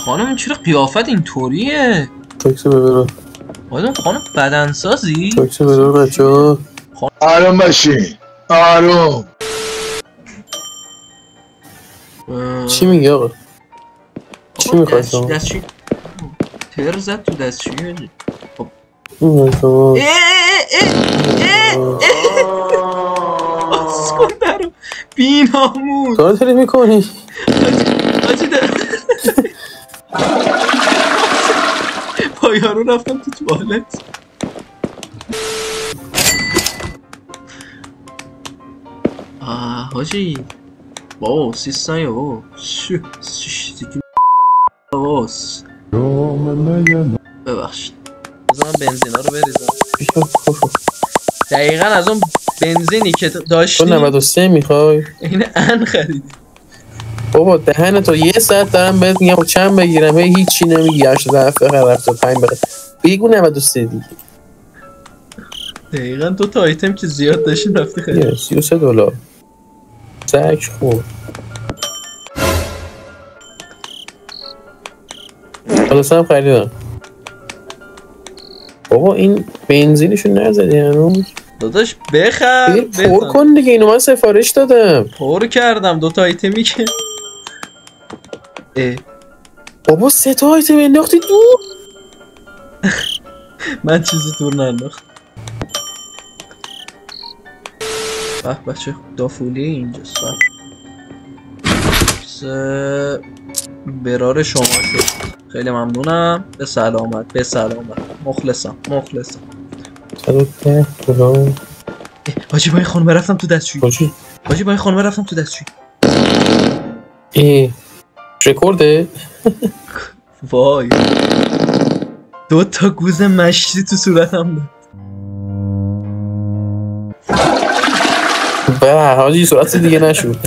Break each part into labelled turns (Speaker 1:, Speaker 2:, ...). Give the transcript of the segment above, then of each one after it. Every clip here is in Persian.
Speaker 1: خانم چرا قیافت اینطوریه؟
Speaker 2: تاکسی ببرم.
Speaker 1: خانم بدنسازی؟
Speaker 2: تاکسی ببرم بچه ها.
Speaker 3: آروم باشین. آروم.
Speaker 2: چی میگه آقا؟ چی میخوای شما؟
Speaker 1: دستشوی تر زد تو دستشوی. آسکن درو بی ناموس
Speaker 2: کار داری میکنی؟
Speaker 1: آجی در پایارو رفتم تو توالت. حاجی بابا سیستان یا بابا باس ببخشید بذار من بنزینا رو بریزم. دقیقا از اون بنزینی که داشتی
Speaker 2: تو 93 میخوای؟
Speaker 1: این ان خریدی
Speaker 2: بابا دهن تو یه ساعت دارم بهت میگم چند بگیرم هیچی نمیگی. 8 ضعف رفت 5 بگو 93 دیگه.
Speaker 1: دقیقا 2 تا آیتم که زیاد داشتیم رفتی خیلی
Speaker 2: $33 سک خورد. حالا سم خریدم. بابا این بنزینشو نزدی هنوز؟
Speaker 1: داداش بخر
Speaker 2: پر کن دیگه. اینو من سفارش دادم.
Speaker 1: پر کردم 2 تا آیتمی که
Speaker 2: بابا 3 تا آیتم انداختی دور.
Speaker 1: من چیزی دور ننداخت. بچه دافولی اینجاست. برار شما شد. خیلی ممنونم. به سلامت به سلامت. مخلصم مخلصم. حاجی با این خانم رفتم تو دستشوی. حاجی با این خانم رفتم تو دستشوی.
Speaker 2: رکورده؟
Speaker 1: وای 2 تا گوز مشتی تو صورتم داد.
Speaker 2: به حاجی صورت دیگه نشود.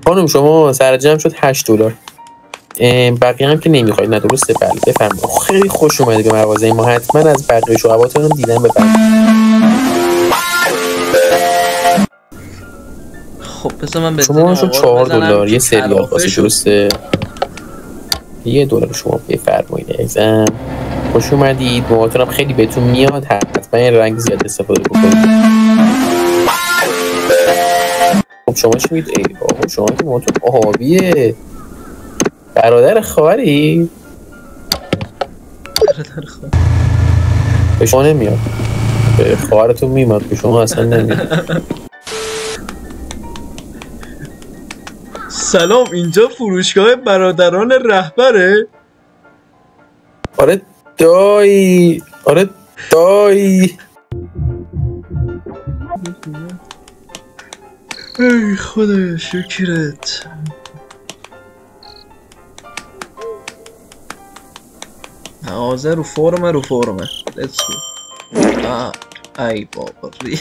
Speaker 2: خانم شما سرجم شد $8. بقیه هم که نمیخواید. نه درسته؟ بله بفرمایید. خیلی خوش اومدید به مغازه ما. حتما از بقیه شعباتون هم دیدن بفرمایید.
Speaker 1: خب پس من بزنم
Speaker 2: شما شد $4 یه سریال خواسته درسته؟ $1 شما بفرمایید عزیزم. خوش اومدید. موهاتون هم خیلی بهتون میاد. حتما این رنگ زیاد استفاده بکنید. خب شما چی میگید؟ ای بابا شما که موهاتون آبیه. برادر خواهری؟
Speaker 1: برادر خواهر
Speaker 2: به شما نمیاد. به خواهرتون میاد به شما اصلا نمیاد.
Speaker 1: سلام اینجا فروشگاه برادران رهبره؟
Speaker 2: آره دایی. آره دایی.
Speaker 1: ای خدایا شکرت. آزه رو فرمه Let's go. ای بابا ری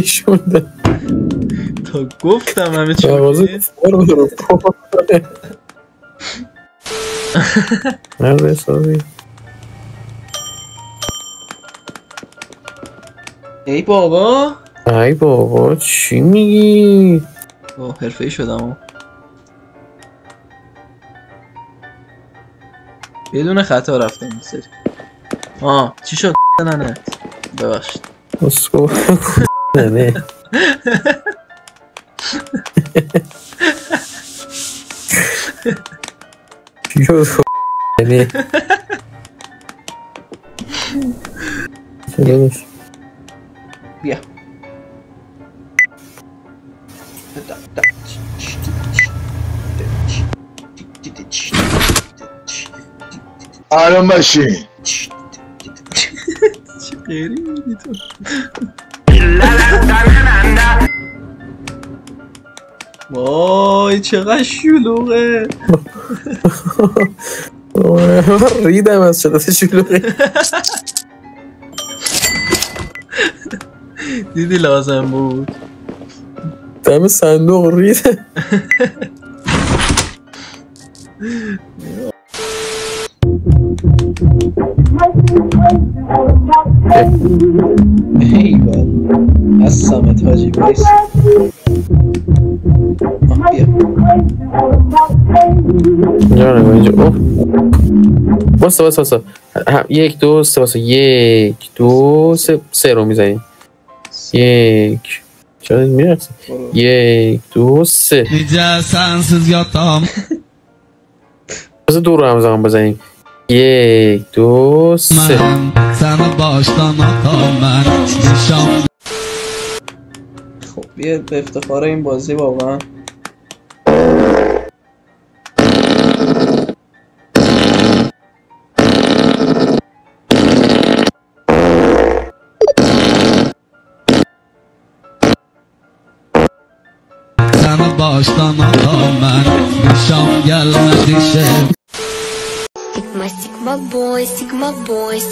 Speaker 2: شونده
Speaker 1: تا گفتم همه چی
Speaker 2: آزه فرمه رو فرمه. نه ساری.
Speaker 1: ای بابا
Speaker 2: چی میگی؟
Speaker 1: حرفه‌ای شدم بدون خطا رفتم سری. چی شد؟ نه ببخشید
Speaker 2: اسکو نه چی شد؟ نه
Speaker 1: بیا
Speaker 3: آروم باشین.
Speaker 1: چه غیری میگی تو؟ وای چقدر شلوغه.
Speaker 2: ریدم از شدت شلوغه.
Speaker 1: دیدی لازم بود.
Speaker 2: دم صندوق ریده.
Speaker 1: ایوال هستمت حاجی بایست. بیا
Speaker 2: جانم اینجا. اوه واسه یک دو سه واسه یک دو سه رو میزنیم. یک چرا میرسه؟ یک دو سه
Speaker 4: Nice sensiz yatam.
Speaker 2: واسه دو رو همزمان بزنیم. یک دو سه
Speaker 4: من seni baştan atam ben nişan.
Speaker 1: خب بیا به افتخار این بازی واقعا.
Speaker 4: Seni baştan atam ben nişan gelmedi şey.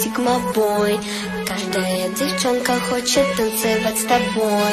Speaker 5: Sigma boy, каждая девчонка хочет танцевать с тобой.